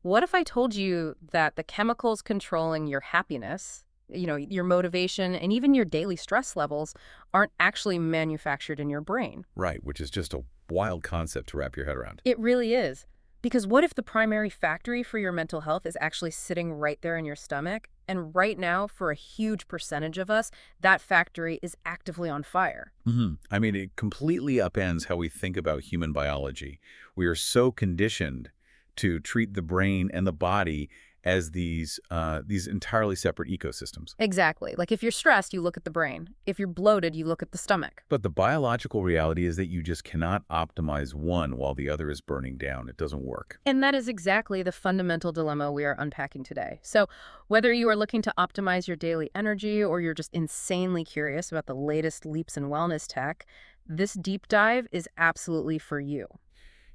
What if I told you that the chemicals controlling your happiness, your motivation, and even your daily stress levels aren't actually manufactured in your brain? Right, which is just a wild concept to wrap your head around. It really is. Because what if the primary factory for your mental health is actually sitting right there in your stomach? And right now, for a huge percentage of us, that factory is actively on fire. I mean, it completely upends how we think about human biology. We are so conditioned to treat the brain and the body as these entirely separate ecosystems. Exactly. Like if you're stressed, you look at the brain. If you're bloated, you look at the stomach. But the biological reality is that you just cannot optimize one while the other is burning down. It doesn't work. And that is exactly the fundamental dilemma we are unpacking today. So whether you are looking to optimize your daily energy or you're just insanely curious about the latest leaps in wellness tech, this deep dive is absolutely for you.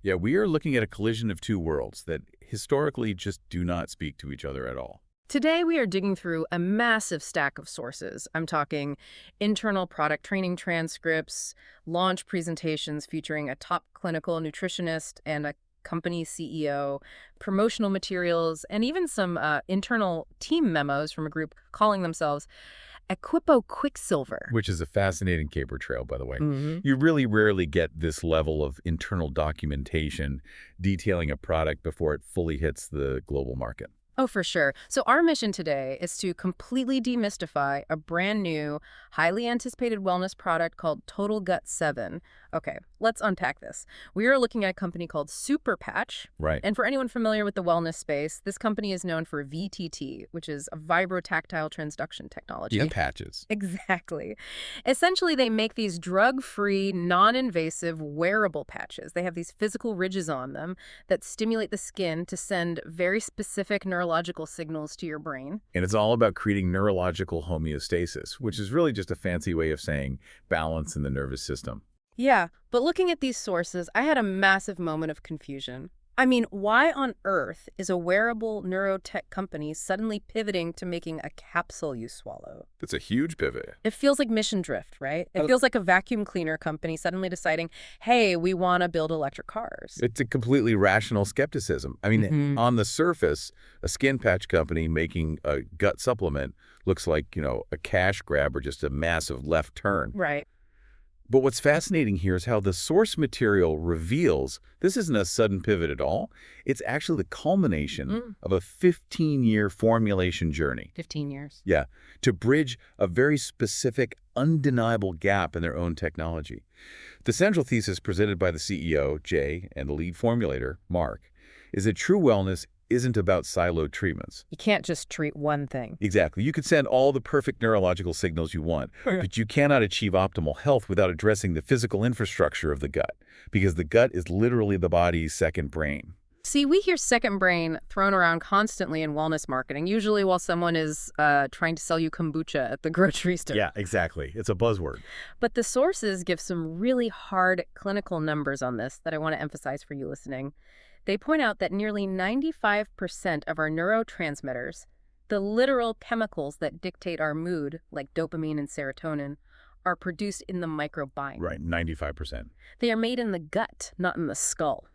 Yeah, we are looking at a collision of two worlds that historically just do not speak to each other at all. Today, we are digging through a massive stack of sources. I'm talking internal product training transcripts, launch presentations featuring a top clinical nutritionist and a company CEO, promotional materials, and even some internal team memos from a group calling themselves Equipo Quicksilver. Which is a fascinating caper trail, by the way. hmm You really rarely get this level of internal documentation detailing a product before it fully hits the global market. Oh, for sure. So our mission today is to completely demystify a brand new, highly anticipated wellness product called TotalGut7. Okay, let's unpack this. We are looking at a company called Super Patch. Right. And for anyone familiar with the wellness space, this company is known for VTT, which is a vibrotactile transduction technology. Yeah, patches. Exactly. Essentially, they make these drug-free, non-invasive, wearable patches. They have these physical ridges on them that stimulate the skin to send very specific neurological signals to your brain. And it's all about creating neurological homeostasis, which is really just a fancy way of saying balance in the nervous system. Yeah, but looking at these sources, I had a massive moment of confusion. I mean, why on earth is a wearable neurotech company suddenly pivoting to making a capsule you swallow? That's a huge pivot. It feels like mission drift, right? It Uh, feels like a vacuum cleaner company suddenly deciding, hey, we want to build electric cars. It's a completely rational skepticism. I mean, on the surface, a skin patch company making a gut supplement looks like, a cash grab or just a massive left turn. Right. But what's fascinating here is how the source material reveals this isn't a sudden pivot at all. It's actually the culmination of a 15-year formulation journey. 15 years. Yeah, to bridge a very specific, undeniable gap in their own technology. The central thesis presented by the CEO, Jay, and the lead formulator, Mark, is that true wellness isn't about siloed treatments. You can't just treat one thing. Exactly. You could send all the perfect neurological signals you want, but you cannot achieve optimal health without addressing the physical infrastructure of the gut, because the gut is literally the body's second brain. See, we hear second brain thrown around constantly in wellness marketing, usually while someone is trying to sell you kombucha at the grocery store. Yeah, exactly. It's a buzzword. But the sources give some really hard clinical numbers on this that I want to emphasize for you listening. They point out that nearly 95% of our neurotransmitters, the literal chemicals that dictate our mood, like dopamine and serotonin, are produced in the microbiome. Right, 95%. They are made in the gut, not in the skull.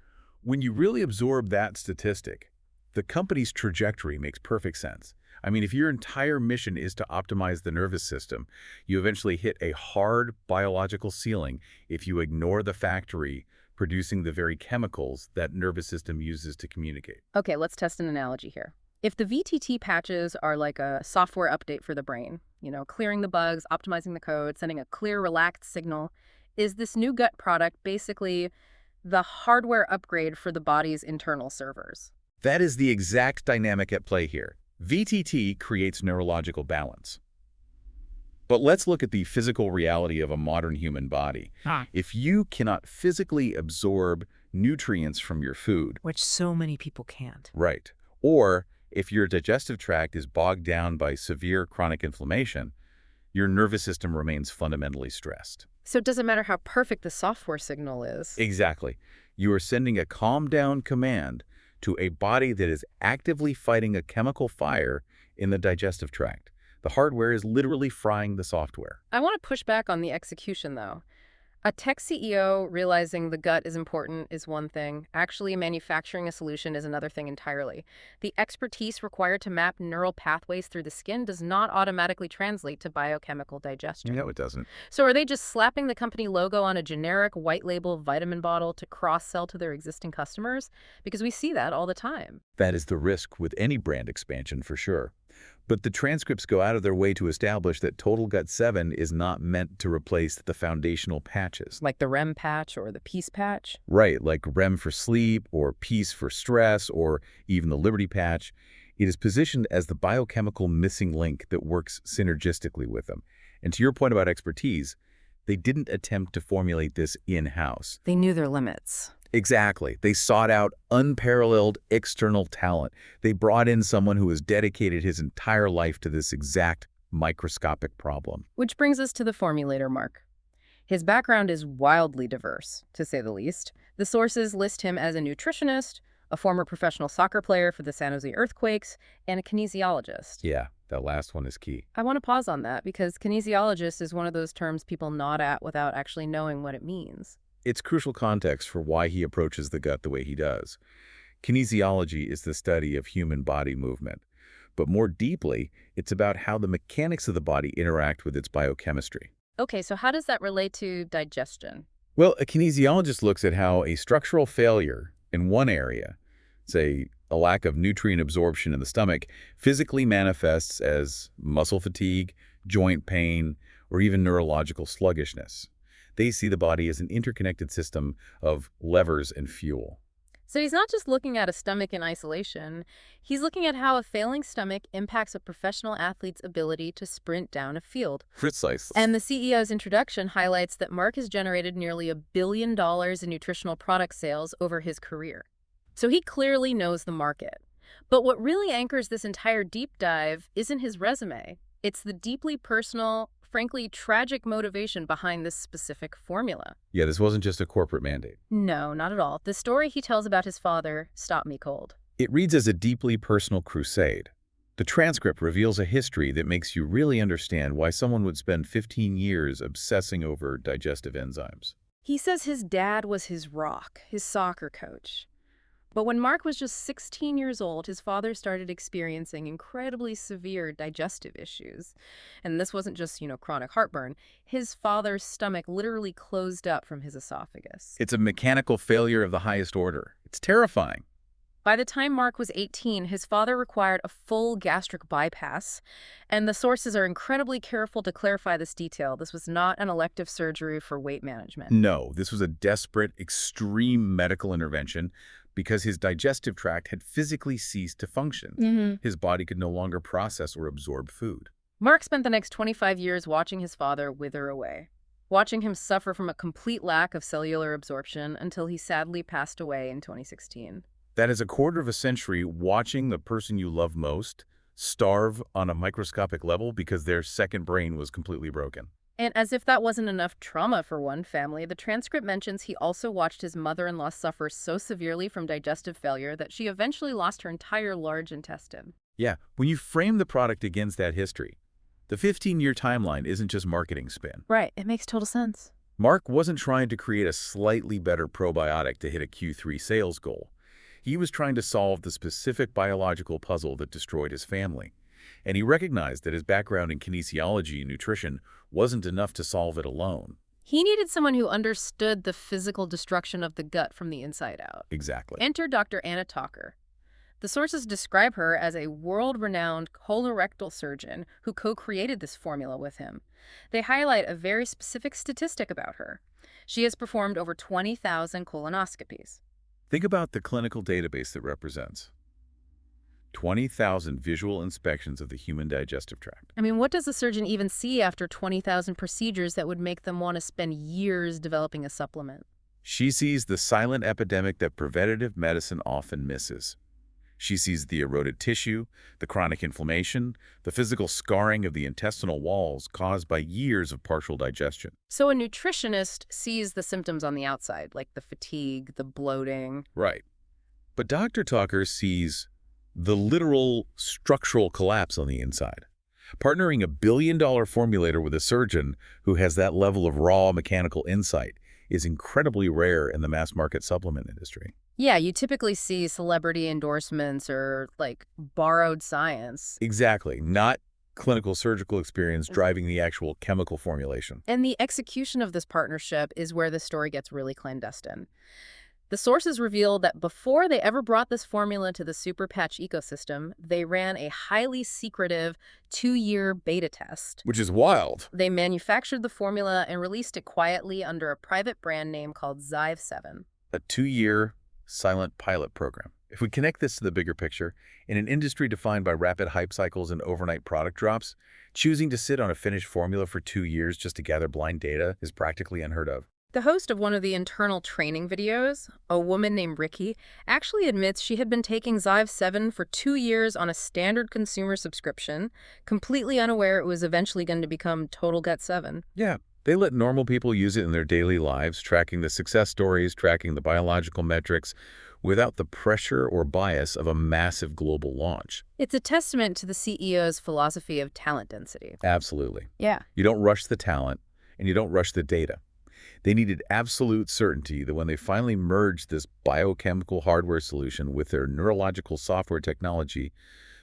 When you really absorb that statistic, the company's trajectory makes perfect sense. I mean, if your entire mission is to optimize the nervous system, you eventually hit a hard biological ceiling if you ignore the factory producing the very chemicals that nervous system uses to communicate. Okay, let's test an analogy here. If the VTT patches are like a software update for the brain, clearing the bugs, optimizing the code, sending a clear, relaxed signal, is this new gut product basically the hardware upgrade for the body's internal servers? That is the exact dynamic at play here. VTT creates neurological balance. But let's look at the physical reality of a modern human body. If you cannot physically absorb nutrients from your food, Which so many people can't. right, or if your digestive tract is bogged down by severe chronic inflammation, your nervous system remains fundamentally stressed. So it doesn't matter how perfect the software signal is. Exactly. You are sending a calm down command to a body that is actively fighting a chemical fire in the digestive tract. The hardware is literally frying the software. I want to push back on the execution, though. A tech CEO realizing the gut is important is one thing. Actually, manufacturing a solution is another thing entirely. The expertise required to map neural pathways through the skin does not automatically translate to biochemical digestion. No, it doesn't. So are they just slapping the company logo on a generic white label vitamin bottle to cross-sell to their existing customers? Because we see that all the time. That is the risk with any brand expansion for sure. But the transcripts go out of their way to establish that TotalGut7 is not meant to replace the foundational patches. Like the REM patch or the peace patch. Right, like REM for sleep, or peace for stress, or even the Liberty patch. It is positioned as the biochemical missing link that works synergistically with them. And to your point about expertise, they didn't attempt to formulate this in-house. They knew their limits. Exactly. They sought out unparalleled external talent. They brought in someone who has dedicated his entire life to this exact microscopic problem. Which brings us to the formulator, Mark. His background is wildly diverse, to say the least. The sources list him as a nutritionist, a former professional soccer player for the San Jose Earthquakes, and a kinesiologist. Yeah, that last one is key. I want to pause on that because kinesiologist is one of those terms people nod at without actually knowing what it means. It's crucial context for why he approaches the gut the way he does. Kinesiology is the study of human body movement. But more deeply, it's about how the mechanics of the body interact with its biochemistry. Okay, so how does that relate to digestion? Well, a kinesiologist looks at how a structural failure in one area, say a lack of nutrient absorption in the stomach, physically manifests as muscle fatigue, joint pain, or even neurological sluggishness. They see the body as an interconnected system of levers and fuel. So he's not just looking at a stomach in isolation, he's looking at how a failing stomach impacts a professional athlete's ability to sprint down a field. Precisely. And the CEO's introduction highlights that Mark has generated nearly $1 billion in nutritional product sales over his career. So he clearly knows the market. But what really anchors this entire deep dive isn't his resume. It's the deeply personal, frankly tragic motivation behind this specific formula. Yeah, this wasn't just a corporate mandate. No, not at all. The story he tells about his father stopped me cold. It reads as a deeply personal crusade. The transcript reveals a history that makes you really understand why someone would spend 15 years obsessing over digestive enzymes. He says his dad was his rock, his soccer coach. But when Mark was just 16 years old, his father started experiencing incredibly severe digestive issues. And this wasn't just, chronic heartburn. His father's stomach literally closed up from his esophagus. It's a mechanical failure of the highest order. It's terrifying. By the time Mark was 18, his father required a full gastric bypass, and the sources are incredibly careful to clarify this detail. This was not an elective surgery for weight management. No, this was a desperate, extreme medical intervention because his digestive tract had physically ceased to function. His body could no longer process or absorb food. Mark spent the next 25 years watching his father wither away, watching him suffer from a complete lack of cellular absorption until he sadly passed away in 2016. That is a quarter of a century watching the person you love most starve on a microscopic level because their second brain was completely broken. And as if that wasn't enough trauma for one family, the transcript mentions he also watched his mother-in-law suffer so severely from digestive failure that she eventually lost her entire large intestine. Yeah, when you frame the product against that history, the 15-year timeline isn't just marketing spin. Right, it makes total sense. Mark wasn't trying to create a slightly better probiotic to hit a Q3 sales goal. He was trying to solve the specific biological puzzle that destroyed his family. And he recognized that his background in kinesiology and nutrition wasn't enough to solve it alone. He needed someone who understood the physical destruction of the gut from the inside out. Exactly. Enter Dr. Anna Talker. The sources describe her as a world-renowned colorectal surgeon who co-created this formula with him. They highlight a very specific statistic about her. She has performed over 20,000 colonoscopies. Think about the clinical database that represents 20,000 visual inspections of the human digestive tract. I mean, what does a surgeon even see after 20,000 procedures that would make them want to spend years developing a supplement? She sees the silent epidemic that preventative medicine often misses. She sees the eroded tissue, the chronic inflammation, the physical scarring of the intestinal walls caused by years of partial digestion. So a nutritionist sees the symptoms on the outside, like the fatigue, the bloating. Right. But Dr. Tucker sees the literal structural collapse on the inside. Partnering a billion-dollar formulator with a surgeon who has that level of raw mechanical insight is incredibly rare in the mass-market supplement industry. Yeah, you typically see celebrity endorsements or, like, borrowed science. Exactly, not clinical surgical experience driving the actual chemical formulation. And the execution of this partnership is where the story gets really clandestine. The sources reveal that before they ever brought this formula to the Super Patch ecosystem, they ran a highly secretive 2-year beta test. Which is wild. They manufactured the formula and released it quietly under a private brand name called Zyve7. A 2-year silent pilot program. If we connect this to the bigger picture, in an industry defined by rapid hype cycles and overnight product drops, choosing to sit on a finished formula for 2 years just to gather blind data is practically unheard of. The host of one of the internal training videos, a woman named Ricky, actually admits she had been taking Zyve7 for 2 years on a standard consumer subscription, completely unaware it was eventually going to become TotalGut7. Yeah, they let normal people use it in their daily lives, tracking the success stories, tracking the biological metrics, without the pressure or bias of a massive global launch. It's a testament to the CEO's philosophy of talent density. Absolutely. Yeah. You don't rush the talent, and you don't rush the data. They needed absolute certainty that when they finally merged this biochemical hardware solution with their neurological software technology,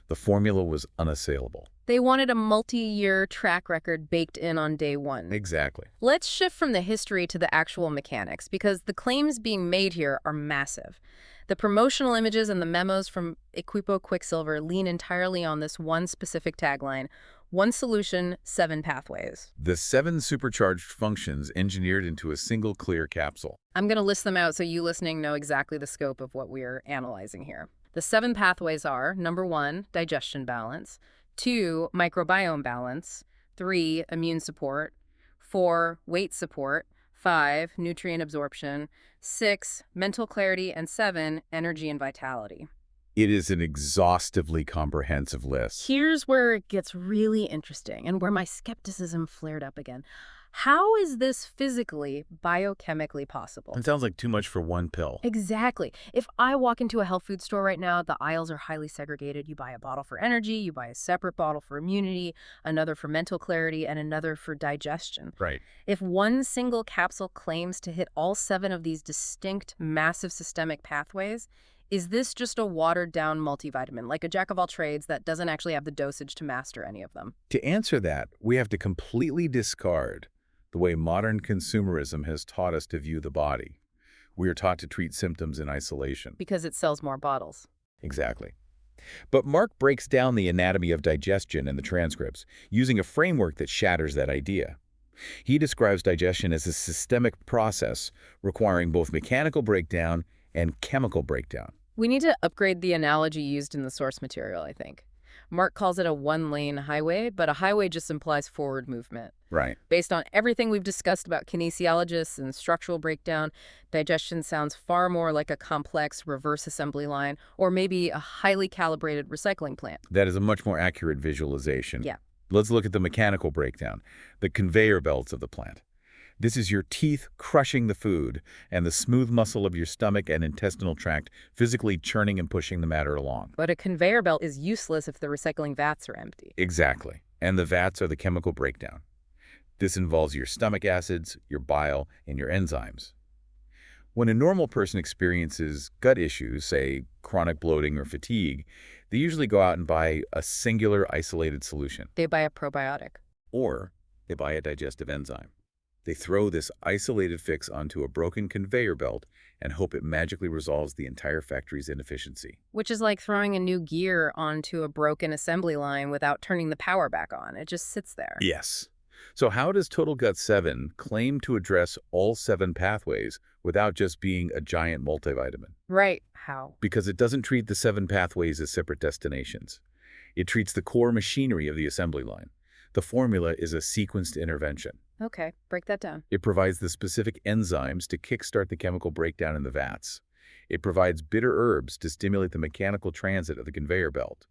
the formula was unassailable. They wanted a multi-year track record baked in on day one. Exactly. Let's shift from the history to the actual mechanics, because the claims being made here are massive. The promotional images and the memos from Equipo Quicksilver lean entirely on this one specific tagline: one solution, 7 pathways. The 7 supercharged functions engineered into a single clear capsule. I'm going to list them out so you listening know exactly the scope of what we're analyzing here. The 7 pathways are: number 1, digestion balance; 2, microbiome balance; 3, immune support; 4, weight support; 5, nutrient absorption; 6, mental clarity; and 7, energy and vitality. It is an exhaustively comprehensive list. Here's where it gets really interesting and where my skepticism flared up again. How is this physically, biochemically possible? It sounds like too much for one pill. Exactly. If I walk into a health food store right now, the aisles are highly segregated. You buy a bottle for energy, you buy a separate bottle for immunity, another for mental clarity, and another for digestion. Right. If one single capsule claims to hit all 7 of these distinct, massive systemic pathways, is this just a watered-down multivitamin, like a jack-of-all-trades that doesn't actually have the dosage to master any of them? To answer that, we have to completely discard the way modern consumerism has taught us to view the body. We are taught to treat symptoms in isolation. Because it sells more bottles. Exactly. But Mark breaks down the anatomy of digestion in the transcripts, using a framework that shatters that idea. He describes digestion as a systemic process requiring both mechanical breakdown and chemical breakdown. We need to upgrade the analogy used in the source material, I think. Mark calls it a one-lane highway, but a highway just implies forward movement. Right. Based on everything we've discussed about kinesiologists and structural breakdown, digestion sounds far more like a complex reverse assembly line, or maybe a highly calibrated recycling plant. That is a much more accurate visualization. Yeah. Let's look at the mechanical breakdown, the conveyor belts of the plant. This is your teeth crushing the food and the smooth muscle of your stomach and intestinal tract physically churning and pushing the matter along. But a conveyor belt is useless if the recycling vats are empty. Exactly. And the vats are the chemical breakdown. This involves your stomach acids, your bile, and your enzymes. When a normal person experiences gut issues, say chronic bloating or fatigue, they usually go out and buy a singular isolated solution. They buy a probiotic. Or they buy a digestive enzyme. They throw this isolated fix onto a broken conveyor belt and hope it magically resolves the entire factory's inefficiency. Which is like throwing a new gear onto a broken assembly line without turning the power back on. It just sits there. Yes. So how does TotalGut7 claim to address all 7 pathways without just being a giant multivitamin? Right. How? Because it doesn't treat the 7 pathways as separate destinations. It treats the core machinery of the assembly line. The formula is a sequenced intervention. Okay, break that down. It provides the specific enzymes to kickstart the chemical breakdown in the vats. It provides bitter herbs to stimulate the mechanical transit of the conveyor belt.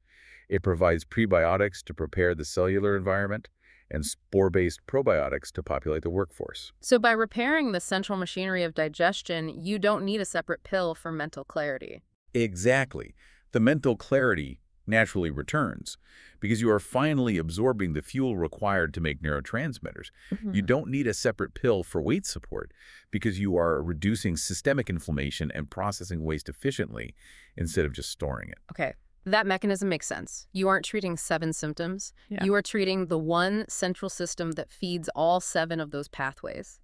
It provides prebiotics to prepare the cellular environment and spore-based probiotics to populate the workforce. So by repairing the central machinery of digestion, you don't need a separate pill for mental clarity. Exactly. The mental clarity naturally returns because you are finally absorbing the fuel required to make neurotransmitters. You Mhm. don't need a separate pill for weight support because you are reducing systemic inflammation and processing waste efficiently instead of just storing it. Okay, that mechanism makes sense. You aren't treating seven symptoms. Yeah. You are treating the one central system that feeds all seven of those pathways.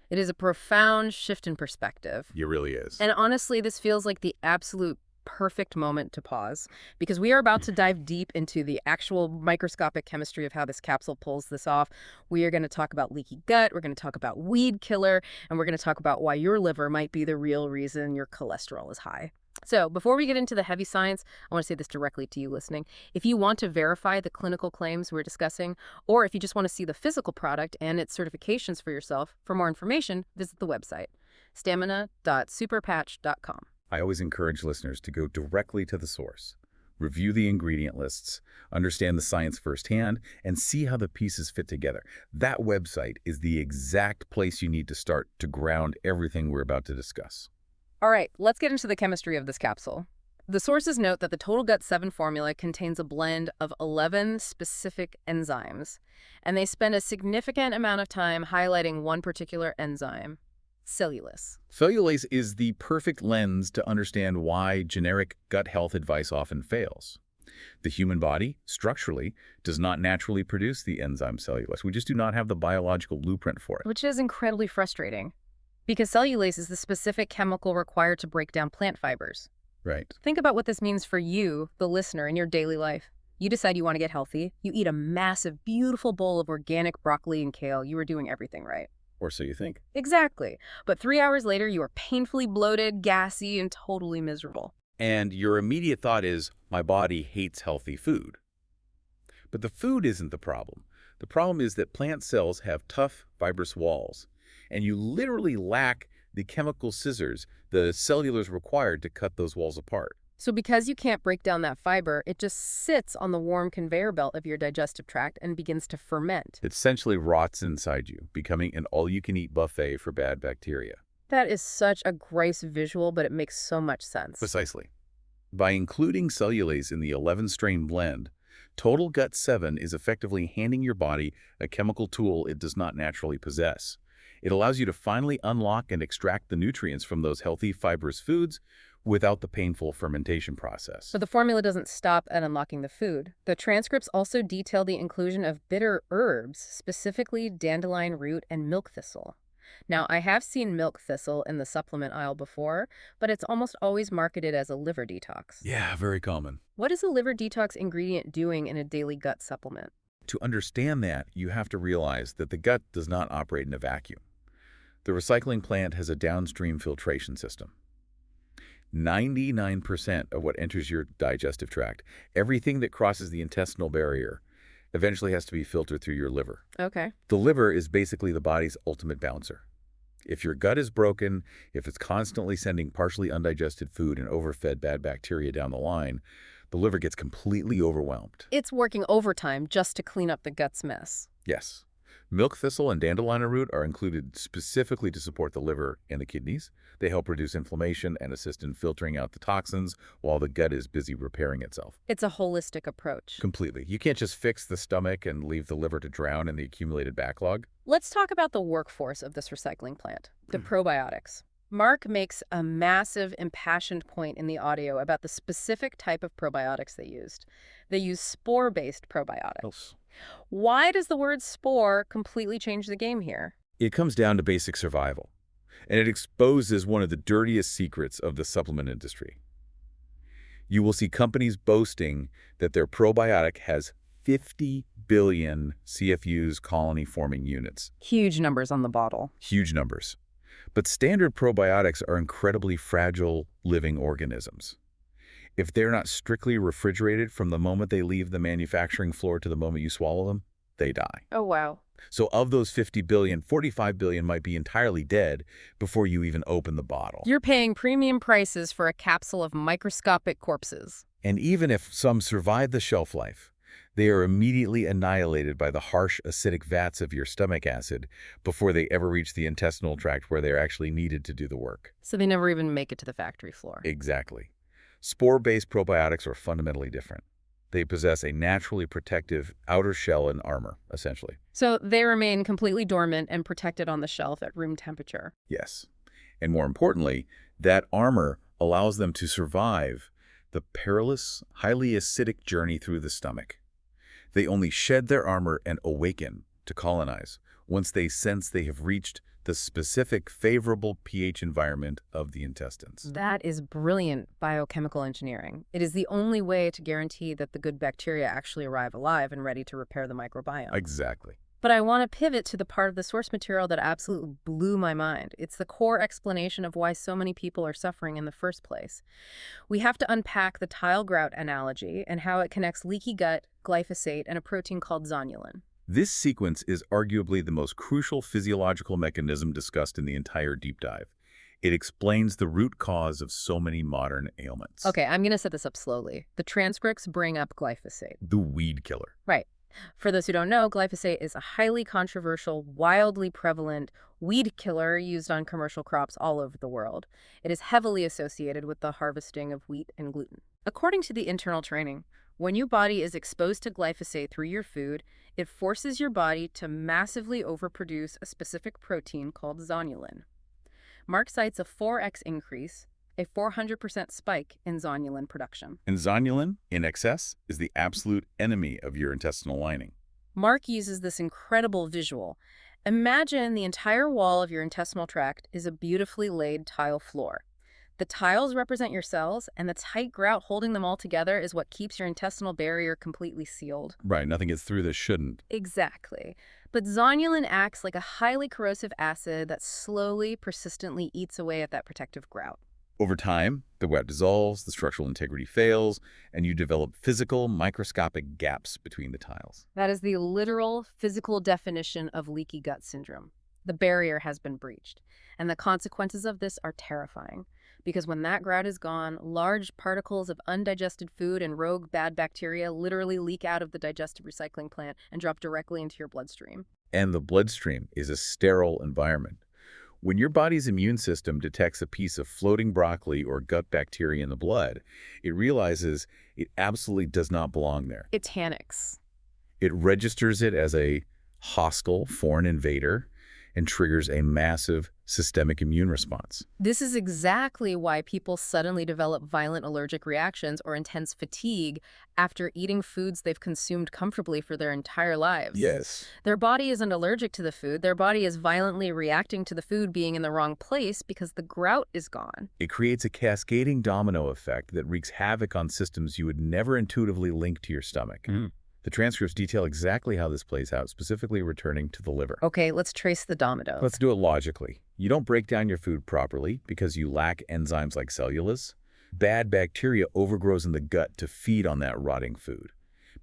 It is a profound shift in perspective. It really is. And honestly, this feels like the absolute perfect moment to pause because we are about to dive deep into the actual microscopic chemistry of how this capsule pulls this off. We are going to talk about leaky gut, we're going to talk about weed killer, and we're going to talk about why your liver might be the real reason your cholesterol is high. So before we get into the heavy science, I want to say this directly to you listening. If you want to verify the clinical claims we're discussing, or if you just want to see the physical product and its certifications for yourself, for more information, visit the website, stamina.superpatch.com. I always encourage listeners to go directly to the source, review the ingredient lists, understand the science firsthand, and see how the pieces fit together. That website is the exact place you need to start to ground everything we're about to discuss. All right, let's get into the chemistry of this capsule. The sources note that the TotalGut7 formula contains a blend of 11 specific enzymes, and they spend a significant amount of time highlighting one particular enzyme, cellulase. Cellulase is the perfect lens to understand why generic gut health advice often fails. The human body, structurally, does not naturally produce the enzyme cellulase. We just do not have the biological blueprint for it. Which is incredibly frustrating, because cellulase is the specific chemical required to break down plant fibers. Right. Think about what this means for you, the listener, in your daily life. You decide you want to get healthy. You eat a massive, beautiful bowl of organic broccoli and kale. You are doing everything right. Or so you think. Exactly. But 3 hours later, you are painfully bloated, gassy, and totally miserable. And your immediate thought is, my body hates healthy food. But the food isn't the problem. The problem is that plant cells have tough, fibrous walls, and you literally lack the chemical scissors, the cellulose required to cut those walls apart. So because you can't break down that fiber, it just sits on the warm conveyor belt of your digestive tract and begins to ferment. It essentially rots inside you, becoming an all-you-can-eat buffet for bad bacteria. That is such a gross visual, but it makes so much sense. Precisely. By including cellulase in the 11-strain blend, TotalGut7 is effectively handing your body a chemical tool it does not naturally possess. It allows you to finally unlock and extract the nutrients from those healthy, fibrous foods without the painful fermentation process. But the formula doesn't stop at unlocking the food. The transcripts also detail the inclusion of bitter herbs, specifically dandelion root and milk thistle. Now, I have seen milk thistle in the supplement aisle before, but it's almost always marketed as a liver detox. Yeah, very common. What is a liver detox ingredient doing in a daily gut supplement? To understand that, you have to realize that the gut does not operate in a vacuum. The recycling plant has a downstream filtration system. 99% of what enters your digestive tract, everything that crosses the intestinal barrier, eventually has to be filtered through your liver. Okay. The liver is basically the body's ultimate bouncer. If your gut is broken, if it's constantly sending partially undigested food and overfed bad bacteria down the line, the liver gets completely overwhelmed. It's working overtime just to clean up the gut's mess. Yes. Milk thistle and dandelion root are included specifically to support the liver and the kidneys. They help reduce inflammation and assist in filtering out the toxins while the gut is busy repairing itself. It's a holistic approach. Completely. You can't just fix the stomach and leave the liver to drown in the accumulated backlog. Let's talk about the workforce of this recycling plant, the probiotics. Mark makes a massive, impassioned point in the audio about the specific type of probiotics they used. They use spore-based probiotics. Why does the word spore completely change the game here? It comes down to basic survival, and it exposes one of the dirtiest secrets of the supplement industry. You will see companies boasting that their probiotic has 50 billion CFUs, colony-forming units. Huge numbers on the bottle. Huge numbers. But standard probiotics are incredibly fragile living organisms. If they're not strictly refrigerated from the moment they leave the manufacturing floor to the moment you swallow them, they die. Oh, wow. So of those 50 billion, 45 billion might be entirely dead before you even open the bottle. You're paying premium prices for a capsule of microscopic corpses. And even if some survive the shelf life, they are immediately annihilated by the harsh acidic vats of your stomach acid before they ever reach the intestinal tract where they're actually needed to do the work. So they never even make it to the factory floor. Exactly. Spore-based probiotics are fundamentally different. They possess a naturally protective outer shell and armor, essentially. So they remain completely dormant and protected on the shelf at room temperature. Yes. And more importantly, that armor allows them to survive the perilous, highly acidic journey through the stomach. They only shed their armor and awaken to colonize once they sense they have reached the specific favorable pH environment of the intestines. That is brilliant biochemical engineering. It is the only way to guarantee that the good bacteria actually arrive alive and ready to repair the microbiome. Exactly. But I want to pivot to the part of the source material that absolutely blew my mind. It's the core explanation of why so many people are suffering in the first place. We have to unpack the tile grout analogy and how it connects leaky gut, glyphosate, and a protein called zonulin. This sequence is arguably the most crucial physiological mechanism discussed in the entire deep dive. It explains the root cause of so many modern ailments. Okay, I'm going to set this up slowly. The transcripts bring up glyphosate. The weed killer. Right. For those who don't know, glyphosate is a highly controversial, wildly prevalent weed killer used on commercial crops all over the world. It is heavily associated with the harvesting of wheat and gluten. According to the internal training, when your body is exposed to glyphosate through your food, it forces your body to massively overproduce a specific protein called zonulin. Mark cites a 4x increase, a 400% spike in zonulin production. And zonulin, in excess, is the absolute enemy of your intestinal lining. Mark uses this incredible visual. Imagine the entire wall of your intestinal tract is a beautifully laid tile floor. The tiles represent your cells, and the tight grout holding them all together is what keeps your intestinal barrier completely sealed. Right, nothing gets through that shouldn't. Exactly. But zonulin acts like a highly corrosive acid that slowly, persistently eats away at that protective grout. Over time, the grout dissolves, the structural integrity fails, and you develop physical, microscopic gaps between the tiles. That is the literal physical definition of leaky gut syndrome. The barrier has been breached, and the consequences of this are terrifying. Because when that grout is gone, large particles of undigested food and rogue bad bacteria literally leak out of the digestive recycling plant and drop directly into your bloodstream. And the bloodstream is a sterile environment. When your body's immune system detects a piece of floating broccoli or gut bacteria in the blood, it realizes it absolutely does not belong there. It panics. It registers it as a hostile foreign invader and triggers a massive systemic immune response. This is exactly why people suddenly develop violent allergic reactions or intense fatigue after eating foods they've consumed comfortably for their entire lives. Yes. Their body isn't allergic to the food. Their body is violently reacting to the food being in the wrong place because the grout is gone. It creates a cascading domino effect that wreaks havoc on systems you would never intuitively link to your stomach. The transcripts detail exactly how this plays out, specifically returning to the liver. Okay, let's trace the dominoes. Let's do it logically. You don't break down your food properly because you lack enzymes like cellulase. Bad bacteria overgrows in the gut to feed on that rotting food.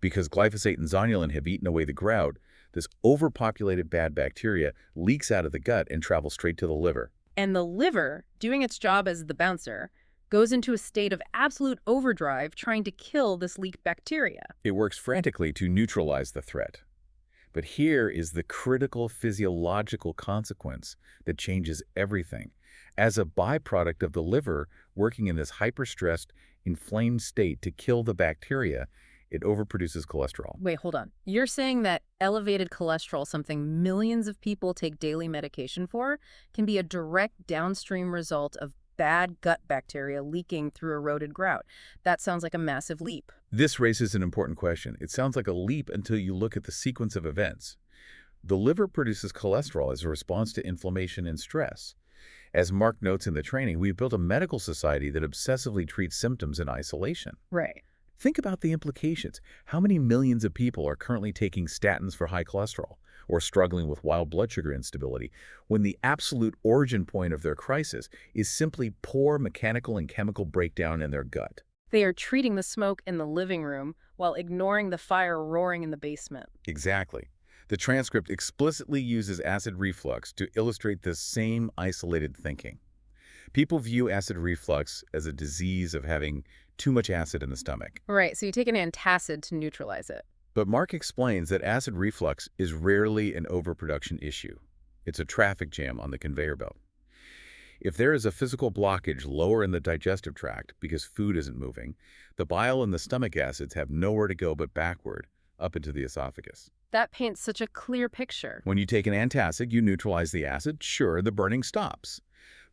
Because glyphosate and zonulin have eaten away the grout, this overpopulated bad bacteria leaks out of the gut and travels straight to the liver. And the liver, doing its job as the bouncer, goes into a state of absolute overdrive trying to kill this leaked bacteria. It works frantically to neutralize the threat. But here is the critical physiological consequence that changes everything. As a byproduct of the liver working in this hyper-stressed, inflamed state to kill the bacteria, it overproduces cholesterol. Wait, hold on. You're saying that elevated cholesterol, something millions of people take daily medication for, can be a direct downstream result of bad gut bacteria leaking through eroded grout. That sounds like a massive leap. This raises an important question. It sounds like a leap until you look at the sequence of events. The liver produces cholesterol as a response to inflammation and stress. As Mark notes in the training, we've built a medical society that obsessively treats symptoms in isolation. Right. Think about the implications. How many millions of people are currently taking statins for high cholesterol or struggling with wild blood sugar instability when the absolute origin point of their crisis is simply poor mechanical and chemical breakdown in their gut? They are treating the smoke in the living room while ignoring the fire roaring in the basement. Exactly. The transcript explicitly uses acid reflux to illustrate this same isolated thinking. People view acid reflux as a disease of having too much acid in the stomach. Right, so you take an antacid to neutralize it. But Mark explains that acid reflux is rarely an overproduction issue. It's a traffic jam on the conveyor belt. If there is a physical blockage lower in the digestive tract because food isn't moving, the bile and the stomach acids have nowhere to go but backward, up into the esophagus. That paints such a clear picture. When you take an antacid, you neutralize the acid. Sure, the burning stops,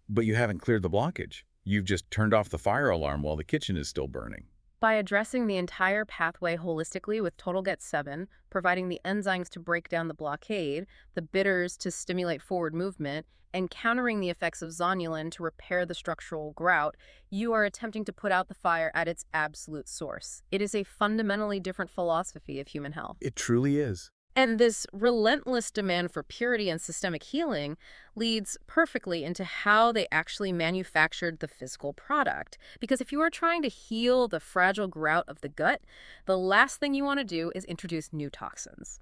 but you haven't cleared the blockage. You've just turned off the fire alarm while the kitchen is still burning. By addressing the entire pathway holistically with TotalGut7, providing the enzymes to break down the blockade, the bitters to stimulate forward movement, and countering the effects of zonulin to repair the structural grout, you are attempting to put out the fire at its absolute source. It is a fundamentally different philosophy of human health. It truly is. And this relentless demand for purity and systemic healing leads perfectly into how they actually manufactured the physical product. Because if you are trying to heal the fragile grout of the gut, the last thing you want to do is introduce new toxins.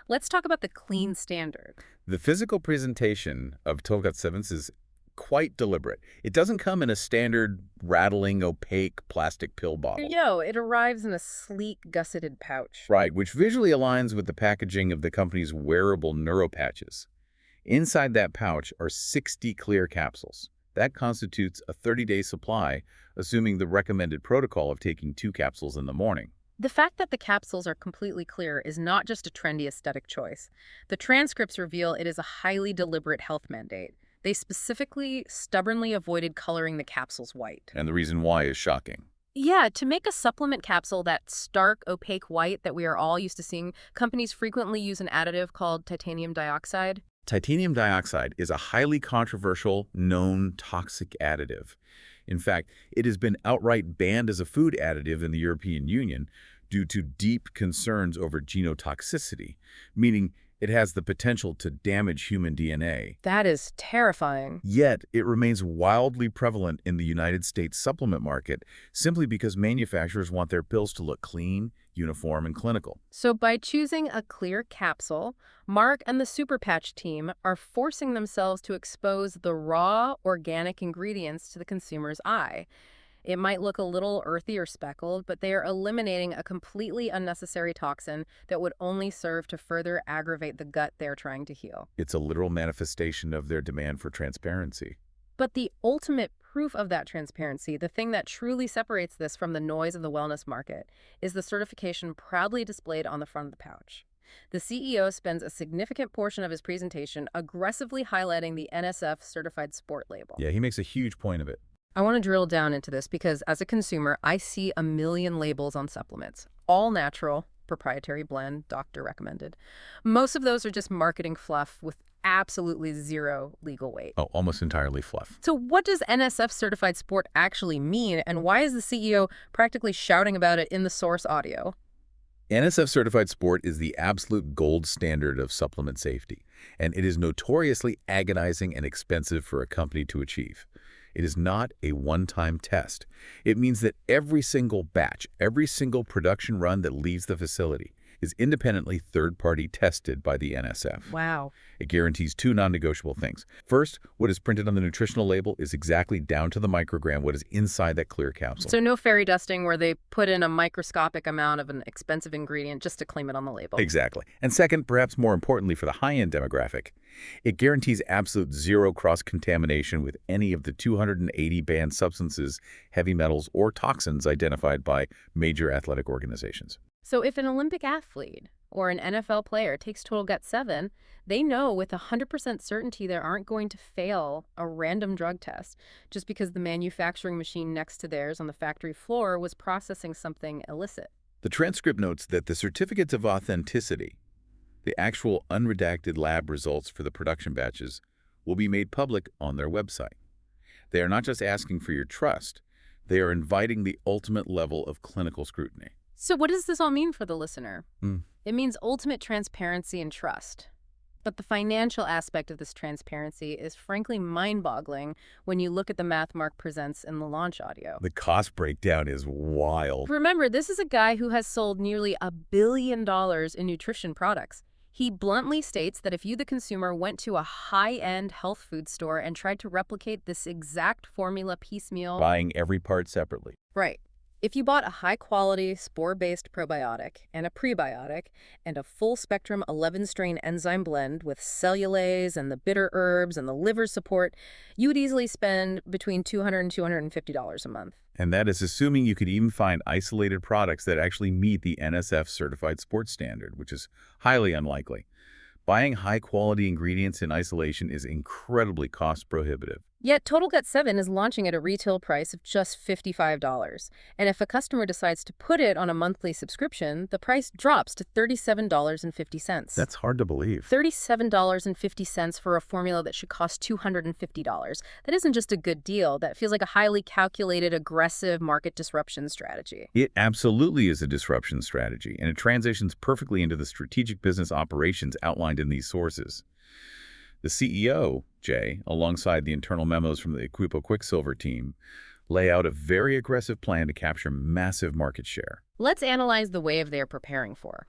Let's talk about the clean standard. The physical presentation of TotalGut7 is quite deliberate. It doesn't come in a standard, rattling, opaque plastic pill bottle. It arrives in a sleek, gusseted pouch. Right, which visually aligns with the packaging of the company's wearable neuropatches. Inside that pouch are 60 clear capsules. That constitutes a 30-day supply, assuming the recommended protocol of taking 2 capsules in the morning. The fact that the capsules are completely clear is not just a trendy aesthetic choice. The transcripts reveal it is a highly deliberate health mandate. They specifically, stubbornly avoided coloring the capsules white. And the reason why is shocking. Yeah, to make a supplement capsule that stark, opaque white that we are all used to seeing, companies frequently use an additive called titanium dioxide. Titanium dioxide is a highly controversial, known toxic additive. In fact, it has been outright banned as a food additive in the European Union due to deep concerns over genotoxicity, meaning it has the potential to damage human DNA. That is terrifying. Yet, it remains wildly prevalent in the United States supplement market simply because manufacturers want their pills to look clean, uniform, and clinical. So by choosing a clear capsule, Mark and the Super Patch team are forcing themselves to expose the raw, organic ingredients to the consumer's eye. It might look a little earthy or speckled, but they are eliminating a completely unnecessary toxin that would only serve to further aggravate the gut they're trying to heal. It's a literal manifestation of their demand for transparency. But the ultimate proof of that transparency, the thing that truly separates this from the noise of the wellness market, is the certification proudly displayed on the front of the pouch. The CEO spends a significant portion of his presentation aggressively highlighting the NSF certified sport label. Yeah, he makes a huge point of it. I want to drill down into this because as a consumer, I see a million labels on supplements. All natural, proprietary blend, doctor recommended. Most of those are just marketing fluff with absolutely zero legal weight. Oh, almost entirely fluff. So what does NSF certified sport actually mean, and why is the CEO practically shouting about it in the source audio? NSF Certified Sport is the absolute gold standard of supplement safety, and it is notoriously agonizing and expensive for a company to achieve. It is not a one-time test. It means that every single batch, every single production run that leaves the facility is independently third-party tested by the NSF. Wow. It guarantees 2 non-negotiable things. First, what is printed on the nutritional label is exactly down to the microgram what is inside that clear capsule. So no fairy dusting where they put in a microscopic amount of an expensive ingredient just to claim it on the label. Exactly. And second, perhaps more importantly for the high-end demographic, it guarantees absolute zero cross-contamination with any of the 280 banned substances, heavy metals, or toxins identified by major athletic organizations. So if an Olympic athlete or an NFL player takes TotalGut7, they know with 100% certainty they aren't going to fail a random drug test just because the manufacturing machine next to theirs on the factory floor was processing something illicit. The transcript notes that the certificates of authenticity, the actual unredacted lab results for the production batches, will be made public on their website. They are not just asking for your trust, they are inviting the ultimate level of clinical scrutiny. So what does this all mean for the listener? It means ultimate transparency and trust. But the financial aspect of this transparency is frankly mind-boggling when you look at the math Mark presents in the launch audio. The cost breakdown is wild. Remember, this is a guy who has sold nearly $1 billion in nutrition products. He bluntly states that if you, the consumer, went to a high-end health food store and tried to replicate this exact formula piecemeal... Buying every part separately. Right. If you bought a high-quality, spore-based probiotic and a prebiotic and a full-spectrum 11-strain enzyme blend with cellulase and the bitter herbs and the liver support, you would easily spend between $200 and $250 a month. And that is assuming you could even find isolated products that actually meet the NSF certified sports standard, which is highly unlikely. Buying high-quality ingredients in isolation is incredibly cost-prohibitive. Yet TotalGut7 is launching at a retail price of just $55. And if a customer decides to put it on a monthly subscription, the price drops to $37.50. That's hard to believe. $37.50 for a formula that should cost $250. That isn't just a good deal. That feels like a highly calculated, aggressive market disruption strategy. It absolutely is a disruption strategy, and it transitions perfectly into the strategic business operations outlined in these sources. The CEO, Jay, alongside the internal memos from the Equipo Quicksilver team, lay out a very aggressive plan to capture massive market share. Let's analyze the wave they are preparing for.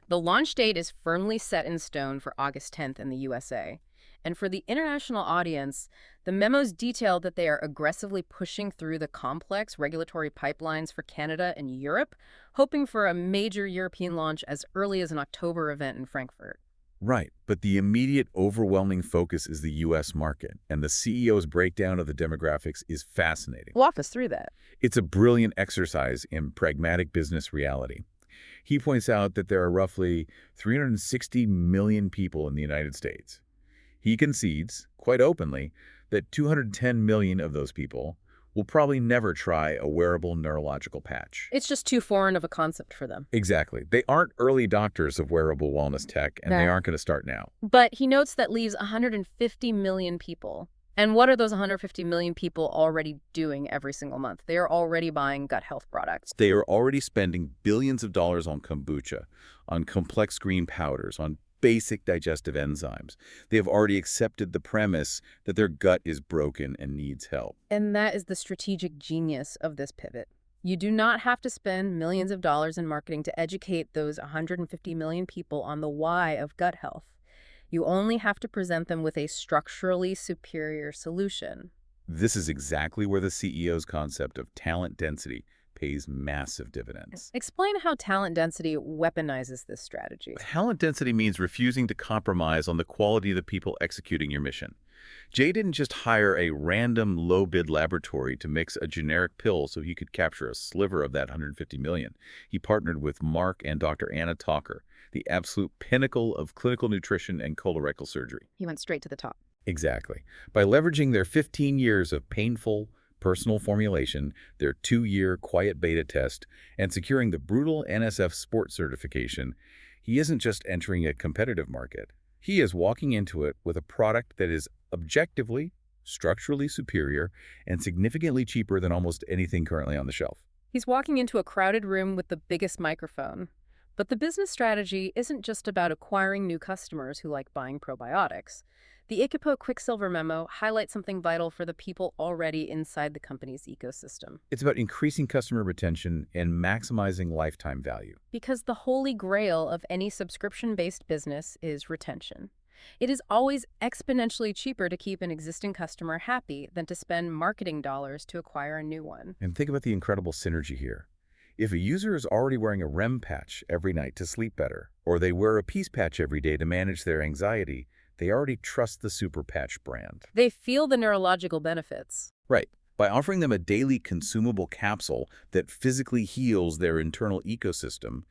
The launch date is firmly set in stone for August 10th in the USA. And for the international audience, the memos detail that they are aggressively pushing through the complex regulatory pipelines for Canada and Europe, hoping for a major European launch as early as an October event in Frankfurt. Right, but the immediate overwhelming focus is the U.S. market, and the CEO's breakdown of the demographics is fascinating. Walk us through that. It's a brilliant exercise in pragmatic business reality. He points out that there are roughly 360 million people in the United States. He concedes, quite openly, that 210 million of those people will probably never try a wearable neurological patch. It's just too foreign of a concept for them. Exactly. They aren't early adopters of wearable wellness tech, and they aren't going to start now. But he notes that leaves 150 million people. And what are those 150 million people already doing every single month? They are already buying gut health products. They are already spending billions of dollars on kombucha, on complex green powders, on basic digestive enzymes. They have already accepted the premise that their gut is broken and needs help. And that is the strategic genius of this pivot. You do not have to spend millions of dollars in marketing to educate those 150 million people on the why of gut health. You only have to present them with a structurally superior solution. This is exactly where the CEO's concept of talent density pays massive dividends. Explain how talent density weaponizes this strategy. Talent density means refusing to compromise on the quality of the people executing your mission. Jay didn't just hire a random low-bid laboratory to mix a generic pill so he could capture a sliver of that 150 million. He partnered with Mark and Dr. Anna Talker, the absolute pinnacle of clinical nutrition and colorectal surgery. He went straight to the top. Exactly. By leveraging their 15 years of painful, personal formulation, their 2-year quiet beta test, and securing the brutal NSF sport certification, he isn't just entering a competitive market. He is walking into it with a product that is objectively, structurally superior, and significantly cheaper than almost anything currently on the shelf. He's walking into a crowded room with the biggest microphone. But the business strategy isn't just about acquiring new customers who like buying probiotics. The Equipo Quicksilver memo highlights something vital for the people already inside the company's ecosystem. It's about increasing customer retention and maximizing lifetime value. Because the holy grail of any subscription-based business is retention. It is always exponentially cheaper to keep an existing customer happy than to spend marketing dollars to acquire a new one. And think about the incredible synergy here. If a user is already wearing a REM patch every night to sleep better, or they wear a peace patch every day to manage their anxiety, they already trust the Super Patch brand. They feel the neurological benefits. Right. By offering them a daily consumable capsule that physically heals their internal ecosystem,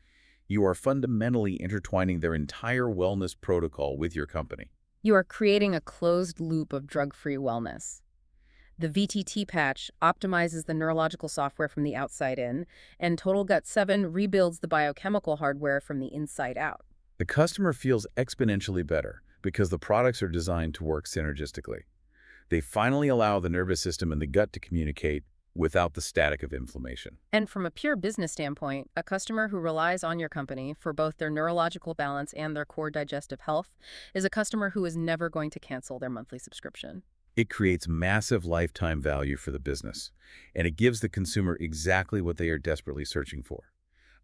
you are fundamentally intertwining their entire wellness protocol with your company. You are creating a closed loop of drug-free wellness. The VTT patch optimizes the neurological software from the outside in, and TotalGut7 rebuilds the biochemical hardware from the inside out. The customer feels exponentially better because the products are designed to work synergistically. They finally allow the nervous system and the gut to communicate without the static of inflammation. And from a pure business standpoint, a customer who relies on your company for both their neurological balance and their core digestive health is a customer who is never going to cancel their monthly subscription. It creates massive lifetime value for the business, and it gives the consumer exactly what they are desperately searching for: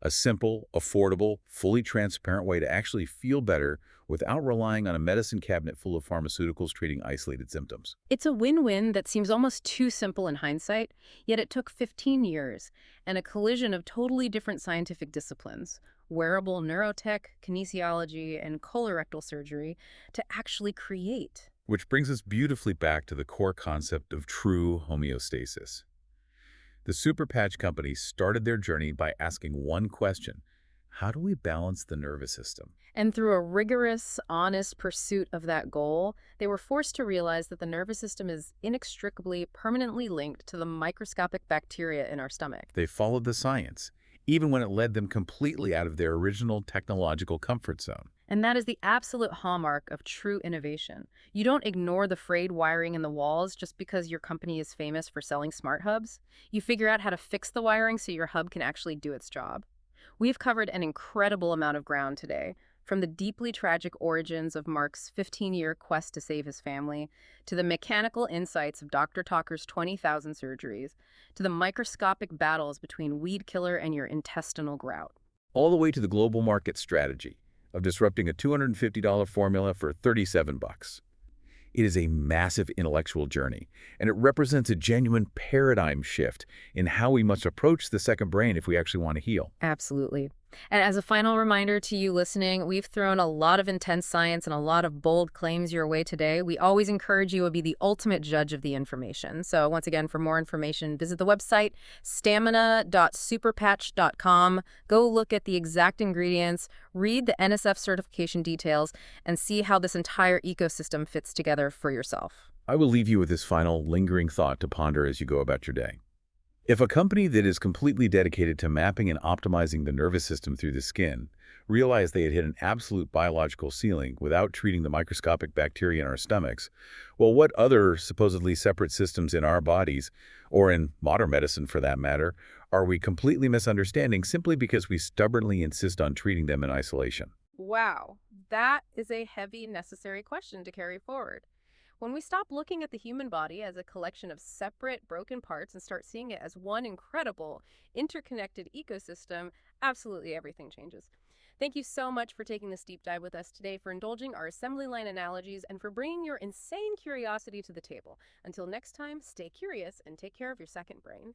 A simple, affordable, fully transparent way to actually feel better without relying on a medicine cabinet full of pharmaceuticals treating isolated symptoms. It's a win-win that seems almost too simple in hindsight, yet it took 15 years and a collision of totally different scientific disciplines, wearable neurotech, kinesiology, and colorectal surgery, to actually create. Which brings us beautifully back to the core concept of true homeostasis. The Super Patch company started their journey by asking one question: how do we balance the nervous system? And through a rigorous, honest pursuit of that goal, they were forced to realize that the nervous system is inextricably, permanently linked to the microscopic bacteria in our stomach. They followed the science, even when it led them completely out of their original technological comfort zone. And that is the absolute hallmark of true innovation. You don't ignore the frayed wiring in the walls just because your company is famous for selling smart hubs. You figure out how to fix the wiring so your hub can actually do its job. We've covered an incredible amount of ground today, from the deeply tragic origins of Mark's 15-year quest to save his family, to the mechanical insights of Dr. Talker's 20,000 surgeries, to the microscopic battles between weed killer and your intestinal grout. All the way to the global market strategy of disrupting a $250 formula for 37 bucks. It is a massive intellectual journey, and it represents a genuine paradigm shift in how we must approach the second brain if we actually want to heal. Absolutely. And as a final reminder to you listening, we've thrown a lot of intense science and a lot of bold claims your way today. We always encourage you to be the ultimate judge of the information. So once again, for more information, visit the website stamina.superpatch.com. Go look at the exact ingredients, read the NSF certification details, and see how this entire ecosystem fits together for yourself. I will leave you with this final lingering thought to ponder as you go about your day. If a company that is completely dedicated to mapping and optimizing the nervous system through the skin realized they had hit an absolute biological ceiling without treating the microscopic bacteria in our stomachs, well, what other supposedly separate systems in our bodies, or in modern medicine for that matter, are we completely misunderstanding simply because we stubbornly insist on treating them in isolation? Wow, that is a heavy, necessary question to carry forward. When we stop looking at the human body as a collection of separate, broken parts and start seeing it as one incredible, interconnected ecosystem, absolutely everything changes. Thank you so much for taking this deep dive with us today, for indulging our assembly line analogies, and for bringing your insane curiosity to the table. Until next time, stay curious and take care of your second brain.